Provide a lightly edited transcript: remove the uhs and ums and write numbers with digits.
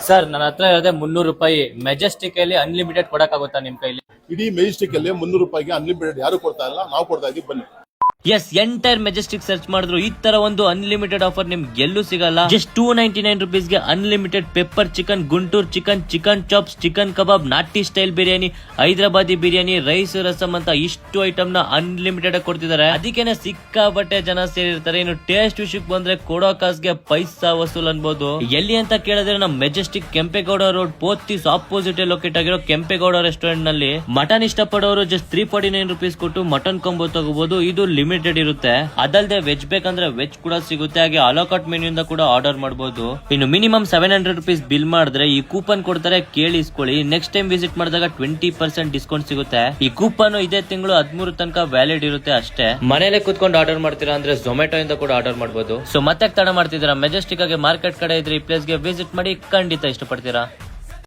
Sir ನನ್ನ ಹತ್ರ ಇರೋದೇ 300 ರೂಪಾಯಿ. ಮೆಜೆಸ್ಟಿಕ್ ಅಲ್ಲಿ ಅನ್ಲಿಮಿಟೆಡ್ ಕೊಡಕ್ಕಾಗುತ್ತಾ ನಿಮ್ ಕೈಲಿ? ಇಡೀ ಮೆಜೆಸ್ಟಿಕ್ ಅಲ್ಲಿ 300 ರೂಪಾಯಿಗೆ ಅನ್ಲಿಮಿಟೆಡ್ ಯಾರು ಕೊಡ್ತಾ ಇಲ್ಲ, ನಾವು ಕೊಡ್ತಾ ಇದೀವಿ, ಬನ್ನಿ. ಎಸ್, ಎಂಟೈರ್ ಮೆಜೆಸ್ಟಿಕ್ ಸರ್ಚ್ ಮಾಡಿದ್ರು ಈ ತರ ಒಂದು ಅನ್ಲಿಮಿಟೆಡ್ ಆಫರ್ ನಿಮ್ಗೆ ಎಲ್ಲೂ ಸಿಗಲ್ಲ. ಜಸ್ಟ್ 299 ರುಪೀಸ್ಗೆ unlimited pepper chicken, Guntur chicken, chicken chops, chicken kebab, ನಾಟಿ ಸ್ಟೈಲ್ ಬಿರಿಯಾನಿ, ಹೈದರಾಬಾದಿ ಬಿರಿಯಾನಿ, ರೈಸ್, ರಸಮ್ ಅಂತ ಇಷ್ಟು ಐಟಮ್ ನ ಅನ್ಲಿಮಿಟೆಡ್ ಆಗಿ ಕೊಡ್ತಿದ್ದಾರೆ. ಅದಕ್ಕೇನೆ ಸಿಕ್ಕಾಪಟ್ಟೆ ಜನ ಸೇರಿರ್ತಾರೆ. ಇನ್ನು ಟೇಸ್ಟ್ ವಿಷಯಕ್ಕೆ ಬಂದ್ರೆ ಕೊಡೋ ಕಾಸ್ಗೆ ಪೈಸಾ ವಸೂಲ್ ಅನ್ಬೋದು. ಎಲ್ಲಿ ಅಂತ ಕೇಳಿದ್ರೆ ನಮ್ಮ Majestic Kempegowda road Pothys opposite locate ಆಗಿರೋ ಕೆಂಪೇಗೌಡ ರೆಸ್ಟೋರೆಂಟ್ ನಲ್ಲಿ. ಮಟನ್ ಇಷ್ಟಪಡೋರು ಜಸ್ಟ್ 349 ರುಪೀಸ್ ಕೊಟ್ಟು ಮಟನ್ ಕಾಂಬೋ ತಗೋಬಹುದು. ಇದು ಲಿಮಿಟೆಡ್ ಇರುತ್ತೆ. ಅದಲ್ಲದೆ ವೆಜ್ ಬೇಕಂದ್ರೆ ವೆಜ್ ಕೂಡ ಸಿಗುತ್ತೆ. ಹಾಗೆ ಅಲೋಕಾಟ್ ಮೆನ್ಯೂ ಇಂದ ಕೂಡ ಆರ್ಡರ್ ಮಾಡಬಹುದು. ಇನ್ನು ಮಿನಿಮಮ್ 700 ರುಪೀಸ್ ಬಿಲ್ ಮಾಡಿದ್ರೆ ಈ ಕೂಪನ್ ಕೊಡ್ತಾರೆ, ಕೇಳಿಸ್ಕೊಳ್ಳಿ. ನೆಕ್ಸ್ಟ್ ಟೈಮ್ ವಿಸಿಟ್ ಮಾಡಿದಾಗ 20% ಡಿಸ್ಕೌಂಟ್ ಸಿಗುತ್ತೆ. ಈ ಕೂಪನ್ ಇದೇ ತಿಂಗಳು 13 ತನಕ ವ್ಯಾಲಿಡ್ ಇರುತ್ತೆ ಅಷ್ಟೇ. ಮನೇಲೆ ಕುತ್ಕೊಂಡು ಆರ್ಡರ್ ಮಾಡ್ತೀರಾ ಅಂದ್ರೆ ಝೊಮ್ಯಾಟೊ ಇಂದ ಕೂಡ ಆರ್ಡರ್ ಮಾಡಬಹುದು. ಸೊ ಮತ್ತೆ ತಡ ಮಾಡ್ತಿದ್ದೀರಾ? ಮೆಜೆಸ್ಟಿಕ್ ಆಗಿ ಮಾರ್ಕೆಟ್ ಕಡೆ ಇದ್ರೆ ಈ ಪ್ಲೇಸ್ ಗೆ ವಿಸಿಟ್ ಮಾಡಿ, ಖಂಡಿತ ಇಷ್ಟಪಡ್ತೀರಾ.